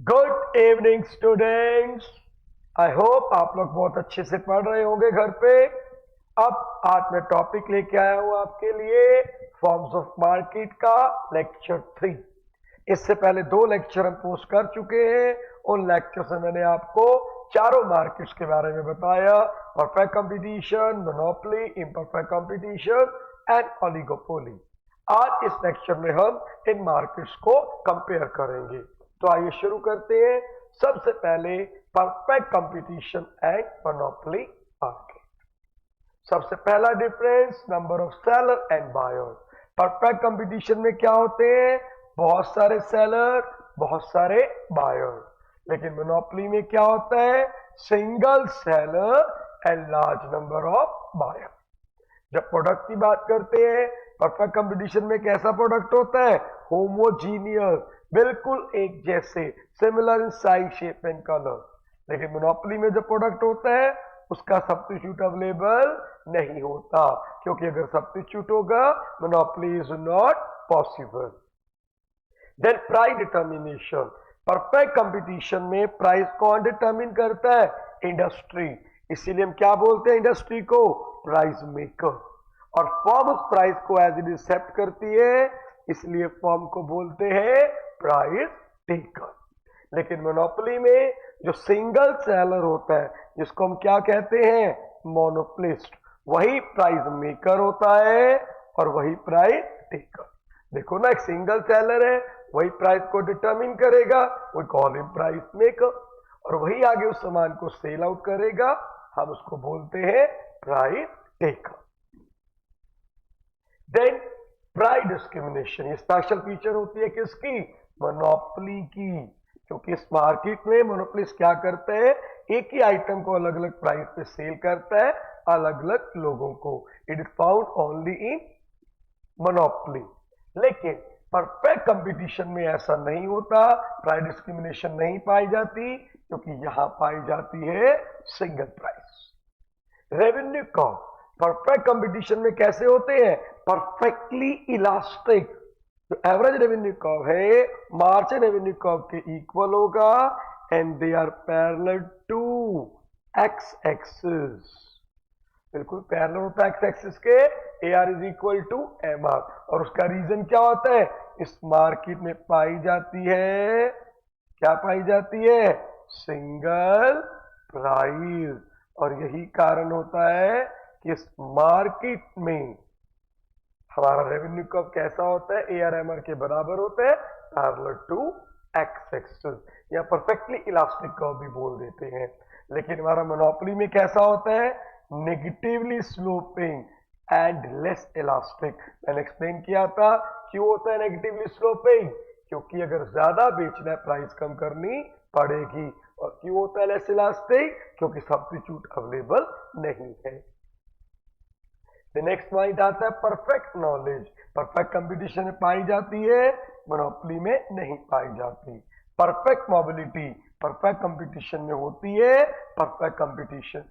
Good evening students. I hope आप लोग बहुत अच्छे से पढ़ रहे होंगे घर पे। अब आज मैं टॉपिक लेके आया हूं आपके लिए फॉर्म्स ऑफ मार्केट का लेक्चर 3। इससे पहले 2 लेक्चर हम पोस्ट कर चुके हैं। उन लेक्चर से मैंने आपको चारों मार्केट्स के बारे में बताया: perfect competition, monopoly, imperfect competition and oligopoly. आज इस लेक्चर में हम इन मार्केट्स को कंपेयर करेंगे। तो आइए शुरू करते हैं। सबसे पहले perfect competition and monopoly market. सबसे पहला difference, number of seller and buyer. Perfect competition में क्या होते हैं? बहुत सारे सेलर, बहुत सारे बायर। लेकिन मोनोपोली में क्या होता है? Single seller and large number of buyer. जब प्रोडक्ट की बात करते हैं, परफेक्ट कंपटीशन में कैसा प्रोडक्ट होता है? होमोजीनियस, बिल्कुल एक जैसे, similar in size, shape and colour. लेकिन मोनोपोली में जो प्रोडक्ट होता है उसका सब्स्टिट्यूट अवेलेबल नहीं होता, क्योंकि अगर सब्स्टिट्यूट होगा monopoly is not possible. Then price determination. Perfect competition में प्राइस कौन डिटर्मिन करता है? इंडस्ट्री। इसीलिए हम क्या बोलते हैं इंडस्ट्री को? Price maker. और फर्म उस प्राइस को एज इट इज एक्सेप्ट करती है, इसलिए फर्म को बोलते हैं प्राइस टेकर। लेकिन मोनोपोली में जो सिंगल सेलर होता है, जिसको हम क्या कहते हैं? मोनोपोलिस्ट, वही प्राइस मेकर होता है और वही प्राइस टेकर। देखो ना, एक सिंगल सेलर है, वही प्राइस को डिटरमिन करेगा, we call him price maker. और वही आगे उस सामान को सेल आउट करेगा, हम उसको बोलते हैं price taker. Then price discrimination. ये स्पेशल फीचर होती है किसकी? मोनोपोली की। क्योंकि इस मार्केट में मोनोपोलिस्ट क्या करते हैं? एक ही आइटम को अलग अलग प्राइस पे सेल करता है अलग अलग लोगों को। It is found only in monopoly. लेकिन परफेक्ट कंपटीशन में ऐसा नहीं होता, प्राइस डिस्क्रिमिनेशन नहीं पाई जाती, क्योंकि यहां पाई जाती है single price. Revenue curve perfect competition में कैसे होते हैं? Perfectly elastic. जो एवरेज रेवेन्यू कर्व है मार्जिन रेवेन्यू कर्व के इक्वल होगा, and they are parallel to x axis. बिल्कुल पैरेलल होता है एक्स एक्सिस के। A R is equal to M R. और उसका रीजन क्या होता है? इस मार्केट में पाई जाती है, क्या पाई जाती है? Single price. और यही कारण होता है कि इस मार्केट में हमारा रेवेन्यू कर्व कैसा होता है? ए आर एम आर के बराबर होता है, पैरेलल टू एक्स एक्सिस, या परफेक्टली इलास्टिक कर्व भी बोल देते हैं। लेकिन हमारा मोनोपोली में कैसा होता है? Negatively sloping and less elastic. मैंने एक्सप्लेन किया था क्यों होता है नेगेटिवली स्लोपिंग, क्योंकि अगर ज्यादा बेचना है प्राइस कम करनी पड़ेगी। और क्यों होता है लेस इलास्टिक? क्योंकि सब्स्टिट्यूट अवेलेबल नहीं है। नेक्स्ट पॉइंट आता है परफेक्ट नॉलेज। परफेक्ट कंपटीशन में पाई जाती है, मोनोपोली में नहीं पाई जाती। परफेक्ट मोबिलिटी परफेक्ट कंपटीशन में होती है, परफेक्ट कंपटीशन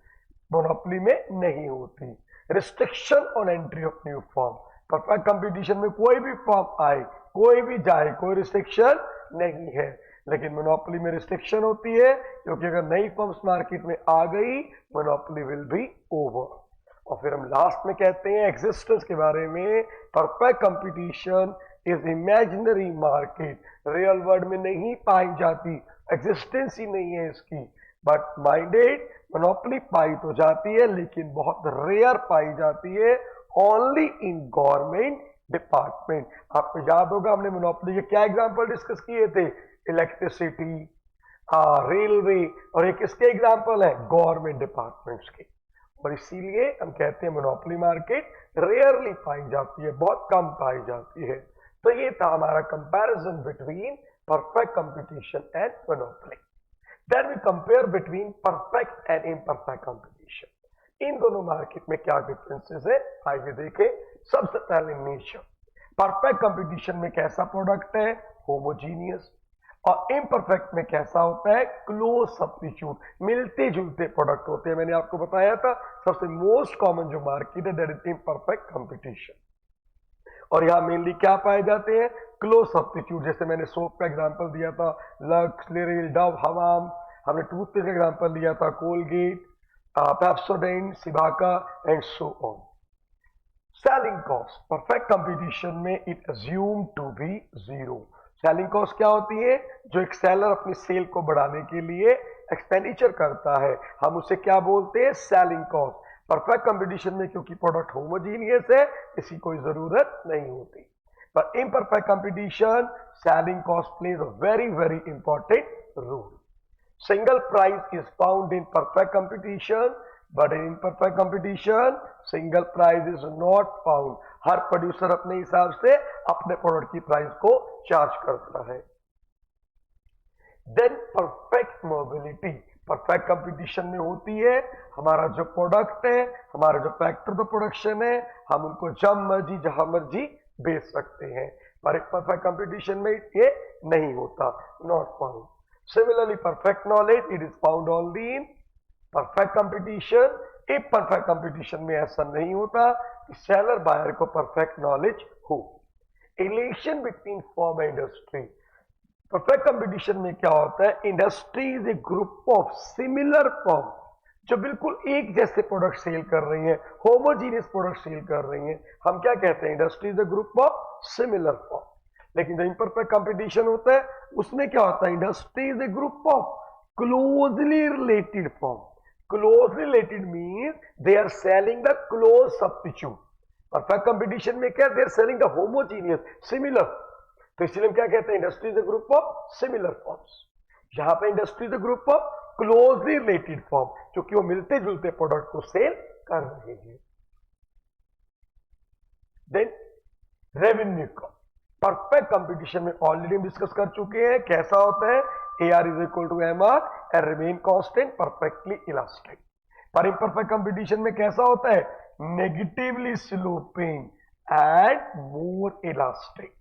मोनोपोली में नहीं होती। Restriction on entry of new form. Perfect competition में कोई भी फॉर्म आए, कोई भी जाए, कोई रिस्ट्रिक्शन नहीं है। लेकिन मोनोपोली में रिस्ट्रिक्शन होती है, क्योंकि अगर नई फॉर्म्स मार्केट में आ गई, मोनोपोली विल बी ओवर। और फिर हम लास्ट में कहते हैं एग्जिस्टेंस के बारे में, perfect competition is imaginary market. Real world में नहीं पाई जाती, एग्जिस्टेंस ही नहीं है इसकी। बट माइंडेड मोनोपोली पाई तो जाती है, लेकिन बहुत रेयर पाई जाती है, ओनली इन गवर्नमेंट डिपार्टमेंट। आपको याद होगा हमने मोनोपोली के क्या एग्जांपल डिस्कस किए थे? इलेक्ट्रिसिटी, रेलवे, और एक किसके एग्जांपल है? गवर्नमेंट डिपार्टमेंट्स के। और इसीलिए हम कहते हैं मोनोपोली मार्केट रेयरली पाई जाती है, बहुत कम पाई जाती है। तो ये था हमारा comparison between perfect competition and monopoly. Then we compare between perfect and imperfect competition. इन दोनों मार्केट में क्या डिफरेंसेस है, आइए देखें। सबसे पहले नेचर। परफेक्ट कंपटीशन में कैसा प्रोडक्ट है? होमोजीनियस। और इम्परफेक्ट में कैसा होता है? क्लोज सब्स्टिट्यूट, मिलते जुलते प्रोडक्ट होते हैं। मैंने आपको बताया था सबसे मोस्ट कॉमन जो मार्केट है दैट इज इम्परफेक्ट कंपटीशन। और यहां मेनली क्या पाए जाते हैं? क्लोज सब्स्टिट्यूट, जैसे मैंने सोप का एग्जांपल दिया था, लक्स, लिरिल, डव, हमाम। हमने टूथपेस्ट का एग्जांपल लिया था, Colgate, Pepsodent, Cibaca and so on. Selling cost perfect competition में it assume to be zero. Selling cost क्या होती है? जो एक सेलर अपनी सेल को बढ़ाने के लिए एक्सपेंडिचर करता है, हम उसे क्या बोलते हैं? Selling cost. परफेक्ट कंपटीशन में क्योंकि प्रोडक्ट होमोजीनियस है, इसकी कोई जरूरत नहीं होती। पर imperfect competition, selling cost plays a very very important role. Single price is found in perfect competition, but in imperfect competition, single price is not found. Her producer अपने हिसाब से अपने प्रोडक्ट की प्राइस को चार्ज करता है। Then perfect mobility perfect competition में होती है। हमारा जो प्रोडक्ट है, हमारा जो फैक्टर ऑफ प्रोडक्शन है, हम उनको जब मर्जी जहां मर्जी बेच सकते हैं। पर एक परफेक्ट कंपटीशन में ये नहीं होता, not found. Similarly, perfect knowledge, it is found only in perfect competition. if perfect competition में ऐसा नहीं होता कि सेलर बायर को perfect knowledge हो। Relation between firm and industry. Perfect competition में क्या होता है? Industry is a group of similar firm जो बिल्कुल एक जैसे प्रोडक्ट सेल कर रही हैं, होमोजीनियस प्रोडक्ट सेल कर रही हैं, हम क्या कहते हैं? Industry is a group of similar firm. लेकिन जो इम्परफेक्ट कंपटीशन होता है उसमें क्या होता है? Industry is a group of closely related firm. Closely related means they are selling the close substitute. Perfect competition में क्या? They are selling the homogeneous similar. तो इसलिए हम क्या कहते हैं? Industry is a group of similar firms. यहां पे industry is a group of closely related firm, क्योंकि वो मिलते जुलते प्रोडक्ट को सेल कर रहे हैं। देन रेवेन्यू का परफेक्ट कंपटीशन में ऑलरेडी हम डिस्कस कर चुके हैं। कैसा होता है? AR is equal to MR and remain constant, perfectly elastic. पर इम्परफेक्ट कंपटीशन में कैसा होता है? Negatively sloping and more elastic.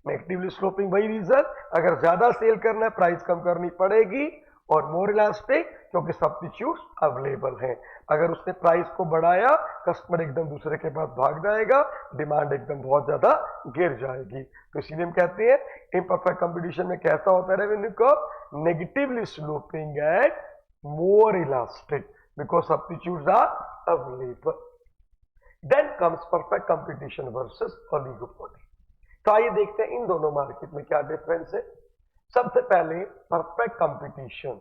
Negatively sloping वही रीजन, अगर ज्यादा सेल करना है प्राइस कम करनी पड़ेगी, और मोर इलास्टिक क्योंकि सब्स्टिट्यूट्स अवेलेबल हैं। अगर उसने प्राइस को बढ़ाया, कस्टमर एकदम दूसरे के पास भाग जाएगा, डिमांड एकदम बहुत ज्यादा गिर जाएगी। तो इसीलिए हम कहते हैं इम्परफेक्ट कंपटीशन में कैसा होता है revenue curve? Negatively sloping and more elastic because substitutes are available. Then comes perfect competition versus oligopoly. तो आइए देखते हैं इन दोनों मार्केट में क्या डिफरेंस है। सबसे पहले perfect competition,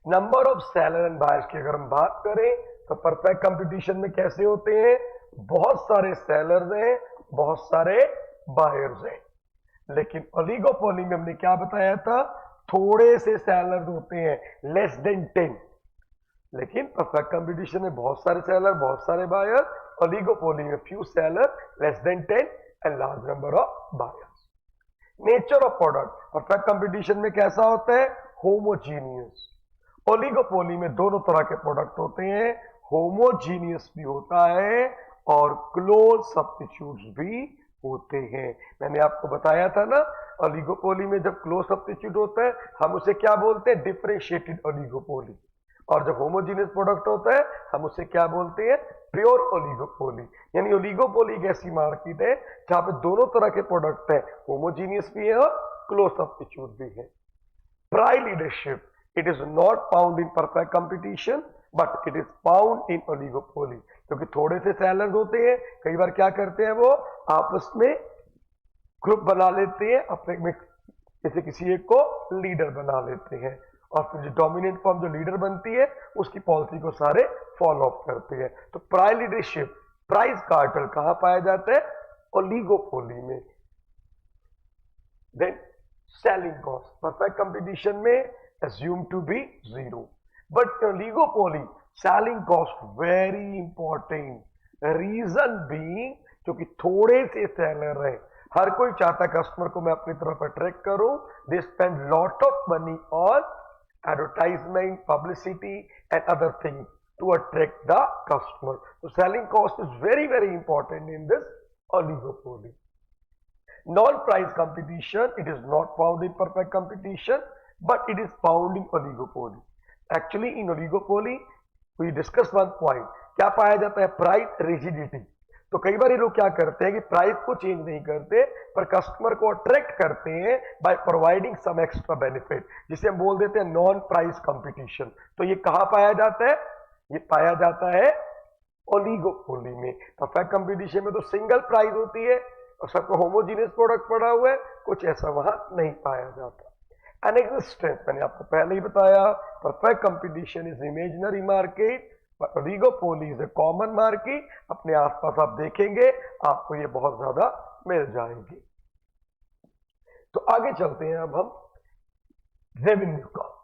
number of seller and buyers की अगर हम बात करें तो परफेक्ट कंपटीशन में कैसे होते हैं? बहुत सारे सेलर्स हैं, बहुत सारे बायर्स हैं। लेकिन ओलिगोपोली में हमने क्या बताया था? थोड़े से सेलर्स होते हैं, लेस देन 10। लेकिन परफेक्ट कंपटीशन में बहुत सारे सेलर, बहुत सारे बायर। ओलिगोपोली में few seller, less than 10 and large number of buyers. Nature of product perfect competition में कैसा होता है? होमोजीनियस। ओलिगोपोली में दोनों तरह के प्रोडक्ट होते हैं, होमोजीनियस भी होता है और क्लोज सब्स्टिट्यूट्स भी होते हैं। मैंने आपको बताया था ना, ओलिगोपोली में जब क्लोज सब्स्टिट्यूट होता है हम उसे क्या बोलते हैं? Differentiated oligopoly. और जब होमोजीनियस प्रोडक्ट होता है हम उसे क्या बोलते हैं? Pure oligopoly. यानी ओलिगोपोली एक ऐसी मार्केट है जहां पे दोनों तरह के प्रोडक्ट है, होमोजीनियस भी है और क्लोज सब्स्टिट्यूट भी है। Price leadership, it is not found in perfect competition but it is found in oligopoly. क्योंकि थोड़े से सेलर्स होते हैं, कई बार क्या करते हैं वो आपस में ग्रुप बना लेते हैं, अपने में जैसे किसी एक को लीडर बना लेते हैं, और फिर जो डोमिनेंट फॉर्म जो लीडर बनती है उसकी पॉलिसी को सारे फॉलो अप करते हैं। तो प्राइस लीडरशिप, प्राइस कार्टेल कहां पाया जाता है? ओलिगोपोली में। Then selling cost perfect competition में assume to be zero, but oligopoly selling cost very important. Reason being क्योंकि थोड़े से सेलर है, हर कोई चाहता कस्टमर को मैं अपनी तरफ अट्रैक्ट करूं। They spend lot of money on advertisement, publicity and other things to attract the customer. So selling cost is very very important in this oligopoly. Non-price competition, it is not found in perfect competition but it is found in oligopoly. Actually in oligopoly we discuss one point, क्या पाया जाता है? Price rigidity. तो कई बार ये लोग क्या करते हैं कि प्राइस को चेंज नहीं करते, पर कस्टमर को अट्रैक्ट करते हैं by providing some extra benefit, जिसे हम बोल देते हैं नॉन प्राइस कंपटीशन। तो ये कहां पाया जाता है? ये पाया जाता है ओलिगोपोली में। परफेक्ट कंपटीशन में तो सिंगल प्राइस होती है और सबको होमोजीनियस प्रोडक्ट पड़ा हुआ है, कुछ ऐसा वहां नहीं पाया जाता। एन एग्जिस्टेंस, मैंने आपको पहले ही बताया, perfect competition is imaginary market but oligopoly is a common market. अपने आसपास आप देखेंगे आपको ये बहुत ज्यादा मिल जाएंगी। तो आगे चलते हैं अब हम रेवेन्यू कर्व।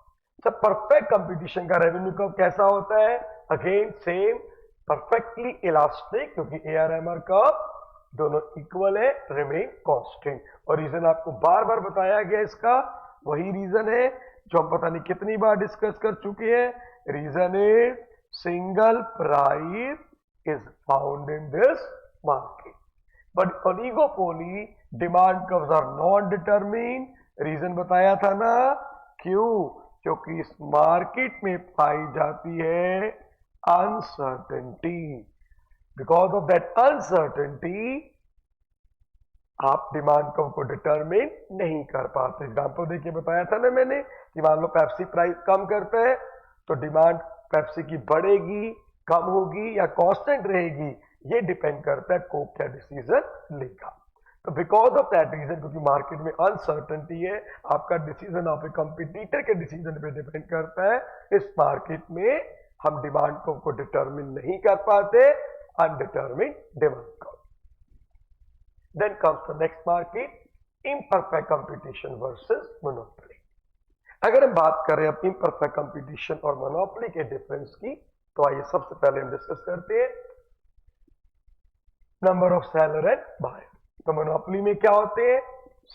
सब परफेक्ट कंपटीशन का रेवेन्यू कर्व कैसा होता है? अगेन सेम, परफेक्टली इलास्टिक, क्योंकि ARMR कर्व दोनों इक्वल है, रिमेन कांस्टेंट। और रीजन आपको बार बार बताया गया, इसका वही रीजन है जो हम पता नहीं कितनी बार डिस्कस कर चुके हैं। Reason is single price is found in this market but oligopoly demand curves are not determined. Reason बताया था ना, क्यों? क्योंकि इस मार्केट में पाई जाती है uncertainty. Because of that uncertainty आप डिमांड कर्व को डिटरमिन नहीं कर पाते। एग्जांपल देखिए बताया था ना मैंने कि मान लो पेप्सी प्राइस कम करता है तो डिमांड पेप्सी की बढ़ेगी, कम होगी या कांस्टेंट रहेगी, ये डिपेंड करता है कोक क्या डिसीजन लेगा। तो बिकॉज ऑफ दैट रीजन, क्योंकि मार्केट में अनसर्टेनिटी है, आपका डिसीजन आपके कंपटीटर के डिसीजन पे डिपेंड करता है, इस मार्केट में हम डिमांड कर्व को डिटरमिन नहीं कर पाते, undetermined demand curve. Then comes the next market, imperfect competition versus monopoly. अगर हम बात करें अब imperfect competition और monopoly के डिफरेंस की, तो आइए सबसे पहले हम डिस्कस करते हैं number of seller and buyer. तो मोनोपोली में क्या होते हैं?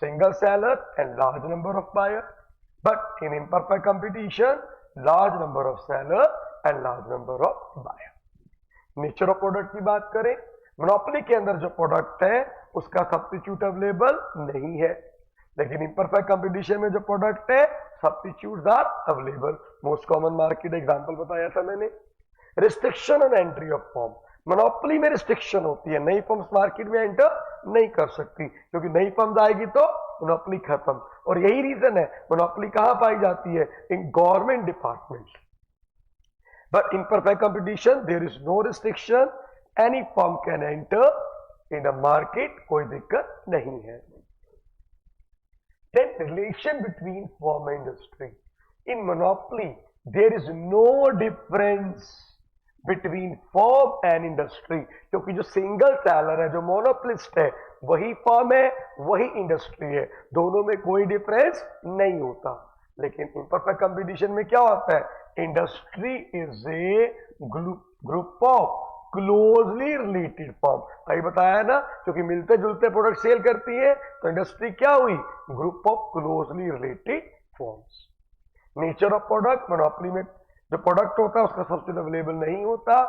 Single seller and large number of buyer. But in imperfect competition, large number of seller and large number of buyer. Nature of product की बात करें, मोनोपोली के अंदर जो प्रोडक्ट है उसका सब्स्टिट्यूट अवेलेबल नहीं है, लेकिन imperfect कंपटीशन में जो प्रोडक्ट है substitutes are available. Most common market example बताया था मैंने। Restriction on entry of form, monopoly में रिस्ट्रिक्शन होती है, नई फर्म्स मार्केट में एंटर नहीं कर सकती, क्योंकि नई फर्म्स आएगी तो मोनोपोली खत्म। और यही रीजन है मोनोपोली कहां पाई जाती है? In government departments. But imperfect competition there is no restriction, any firm can enter in the market, कोई दिक्कत नहीं है। Then relation between firm and industry. In monopoly there is no difference between firm and industry, क्योंकि जो single seller है, जो monopolist है, वही फर्म है, वही इंडस्ट्री है, दोनों में कोई डिफरेंस नहीं होता। लेकिन imperfect कंपटीशन में क्या होता है? Industry is a group of closely related firm. अभी बताया ना, क्योंकि मिलते जुलते प्रोडक्ट सेल करती है, तो इंडस्ट्री क्या हुई? Group of closely related firms. Nature of product, monopoly में जो प्रोडक्ट होता है उसका सब्स्टिट्यूट अवेलेबल नहीं होता।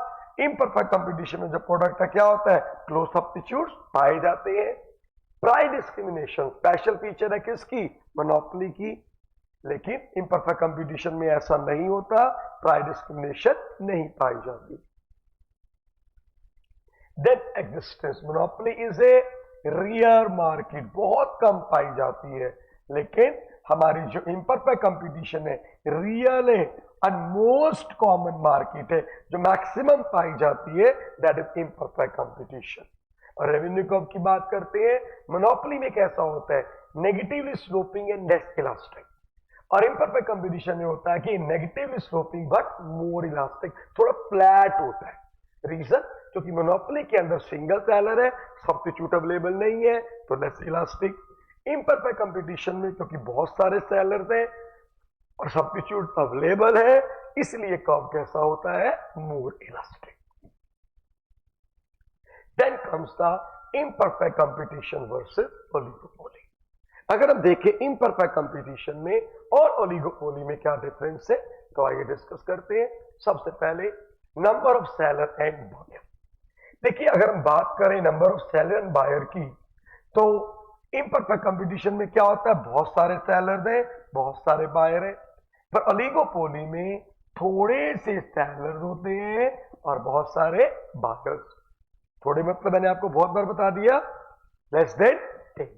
imperfect कंपटीशन में जो प्रोडक्ट है क्या होता है? क्लोज सब्स्टिट्यूट्स पाए जाते हैं। प्राइस डिस्क्रिमिनेशन स्पेशल फीचर है किसकी? मोनोपोली की। लेकिन imperfect कंपटीशन में ऐसा नहीं होता, प्राइस डिस्क्रिमिनेशन नहीं पाई जाती। Then existence, monopoly is a rare market, बहुत कम पाई जाती है, लेकिन हमारी जो imperfect कंपटीशन है रियल है एंड मोस्ट कॉमन मार्केट है, जो मैक्सिमम पाई जाती है, दैट इज imperfect कंपटीशन। और रेवेन्यू कर्व की बात करते हैं, मोनोपोली में कैसा होता है? Negatively sloping and less elastic. और imperfect कंपटीशन में होता है कि negatively sloping but more elastic, थोड़ा फ्लैट होता है। रीजन, क्योंकि मोनोपोली के अंदर सिंगल सेलर है, सब्स्टिट्यूट अवेलेबल नहीं है, तो लेस इलास्टिक। imperfect कंपटीशन में क्योंकि बहुत सारे सेलर्स हैं और सब्स्टिट्यूट अवेलेबल है, इसलिए कर्व कैसा होता है? More elastic. Then comes the imperfect competition versus oligopoly. अगर हम देखें imperfect कंपटीशन में और ओलिगोपोली में क्या डिफरेंस है, तो आइए डिस्कस करते हैं। सबसे पहले number of seller and buyer. देखिए, अगर हम बात करें number of seller and buyer की, तो imperfect कंपटीशन में क्या होता है? बहुत सारे सेलर हैं, बहुत सारे बायर हैं। पर ओलिगोपोली में थोड़े से सेलर होते हैं और बहुत सारे बायर्स। थोड़े मतलब मैंने आपको बहुत बार बता दिया, लेस देन 10।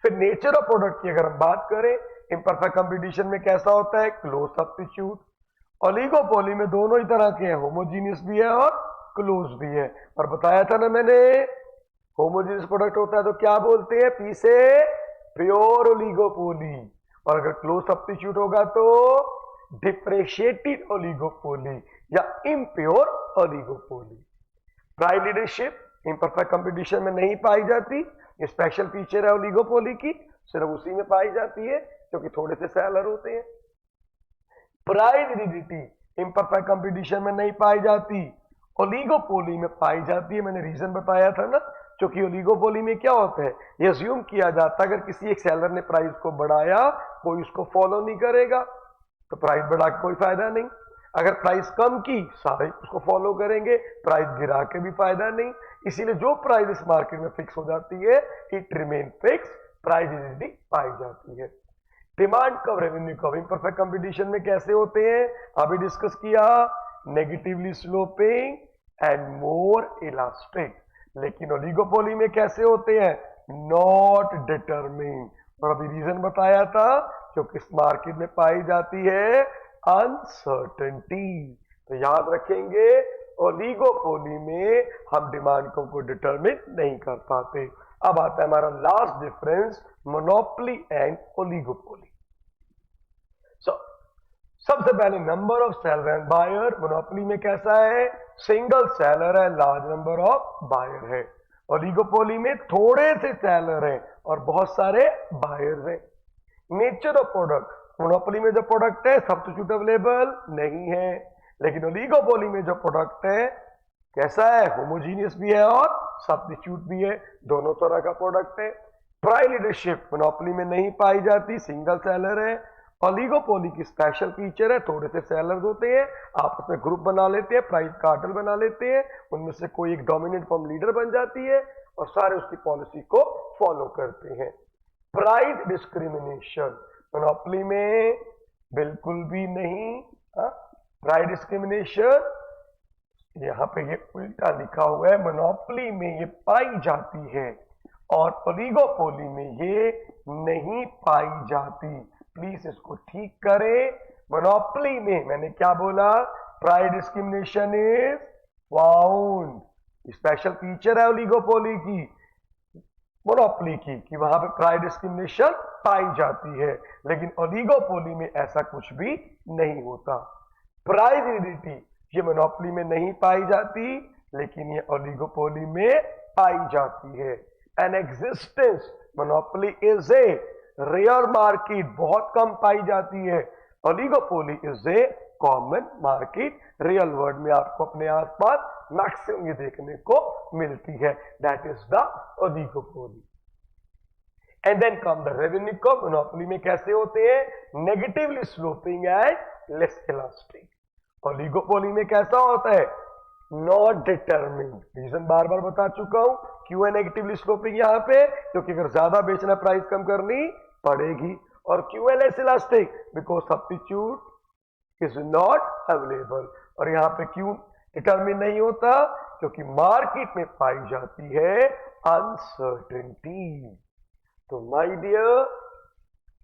फिर नेचर ऑफ प्रोडक्ट की अगर हम बात करें, इम्परफेक्ट कंपटीशन में कैसा होता है, क्लोज सब्स्टिट्यूट। ओलिगोपोली में दोनों ही तरह के हैं, होमोजीनियस भी है और क्लोज भी है। और बताया था ना मैंने, होमोजीनियस प्रोडक्ट होता है तो क्या बोलते हैं, पी से प्योर ओलिगोपोली, और अगर क्लोज सब्स्टिट्यूट होगा तो डिफरेंशिएटेड ओलिगोपोली या impure oligopoly. Price leadership imperfect competition में नहीं पाई जाती, ये स्पेशल फीचर है ओलिगोपोली की, सिर्फ उसी में पाई जाती है क्योंकि थोड़े से सेलर होते हैं। प्राइस रिजिडिटी इम्परफेक्ट कंपटीशन में नहीं पाई जाती, ओलिगोपोली में पाई जाती है। मैंने रीजन बताया था ना, क्योंकि ओलिगोपोली में क्या होता है, ये अज्यूम किया जाता है अगर किसी एक सेलर ने प्राइस को बढ़ाया, कोई उसको फॉलो नहीं करेगा तो प्राइस बढ़ा के कोई फायदा नहीं। अगर प्राइस कम की, सारे उसको फॉलो करेंगे, प्राइस गिरा के भी फायदा नहीं। इसीलिए जो प्राइस इस मार्केट में फिक्स हो जाती है, it remain fix, price rigidity पाई जाती है। डिमांड कब, रेवेन्यू कब, इम्परफेक्ट कंपटीशन में कैसे होते हैं, अभी डिस्कस किया, negatively sloping and more elastic. लेकिन ओलिगोपोली में कैसे होते हैं, नॉट डिटरमिन्ड, और अभी रीजन बताया था, क्योंकि इस मार्केट में पाई जाती है अनसर्टेनिटी। तो याद रखेंगे, ओलिगोपोली में हम डिमांड को डिटरमिन नहीं कर पाते। अब आता है हमारा last difference, monopoly and oligopoly. सबसे पहले number of seller and buyer. Monopoly में कैसा है, सिंगल सेलर है, लार्ज नंबर ऑफ बायर है। ओलिगोपोली में थोड़े से सेलर हैं और बहुत सारे बायर्स हैं। नेचर ऑफ प्रोडक्ट, मोनोपोली में जो प्रोडक्ट है सब्स्टिट्यूट अवेलेबल नहीं है, लेकिन ओलिगोपोली में जो प्रोडक्ट है कैसा है, होमोजीनियस भी है और सब्स्टिट्यूट भी है, दोनों तरह का प्रोडक्ट है। प्राइस लीडरशिप मोनोपोली में नहीं पाई जाती, सिंगल सेलर है। ओलिगोपोली की स्पेशल फीचर है, थोड़े से सेलर्स होते हैं, आपस में ग्रुप बना लेते हैं, प्राइस कार्टेल बना लेते हैं, उनमें से कोई एक डोमिनेंट फर्म लीडर बन जाती है और सारे उसकी पॉलिसी को फॉलो करते हैं। प्राइस डिस्क्रिमिनेशन मोनोपोली में बिल्कुल भी नहीं। प्राइस डिस्क्रिमिनेशन यहां पे ये उल्टा लिखा हुआ है, मोनोपोली में ये पाई जाती है और ओलिगोपोली में ये नहीं पाई जाती। प्लीज इसको ठीक करें। मोनोपोली में मैंने क्या बोला, price discrimination is found, special feature है ओलिगोपोली की, मोनोपोली की, कि वहां पे प्राइस डिस्क्रिमिनेशन पाई जाती है, लेकिन ओलिगोपोली में ऐसा कुछ भी नहीं होता। प्राइस रिजिडिटी ये मोनोपोली में नहीं पाई जाती, लेकिन ये ओलिगोपोली में पाई जाती है। An existence monopoly is a rare market, बहुत कम पाई जाती है। Oligopoly is a common market, real world में आपको अपने आसपास मैक्सिमम ये देखने को मिलती है, that is the oligopoly. And then come the revenue curve. Monopoly में कैसे होते हैं, negatively sloping and less elastic. Oligopoly में कैसा होता है, नॉट डिटरमिन्ड, रीजन बार बार बता चुका हूं, क्यों है नेगेटिवली स्लोपिंग यहां पे, क्योंकि अगर ज्यादा बेचना प्राइस कम करनी पड़ेगी। और क्यों है less elastic, because substitute is not available. और यहां पे क्यों डिटरमिन नहीं होता, क्योंकि मार्केट में पाई जाती है अनसर्टेनिटी। तो माय डियर,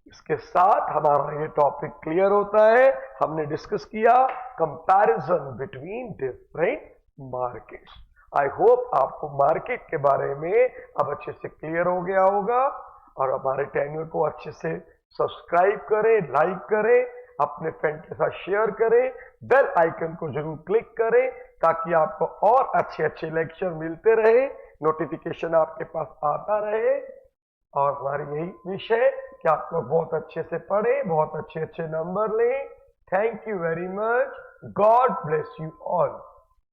इसके साथ हमारा ये टॉपिक क्लियर होता है। हमने डिस्कस किया comparison between different markets. I hope आपको मार्केट के बारे में अब अच्छे से क्लियर हो गया होगा, और हमारे चैनल को अच्छे से सब्सक्राइब करें, लाइक करें, अपने फ्रेंड के साथ शेयर करें, बेल आइकन को जरूर क्लिक करें ताकि आपको और अच्छे अच्छे लेक्चर मिलते रहे, नोटिफिकेशन आपके पास आता रहे। और हमारी यही विश है कि आप लोग बहुत अच्छे से पढ़ें, बहुत अच्छे अच्छे नंबर लें। Thank you very much, God bless you all.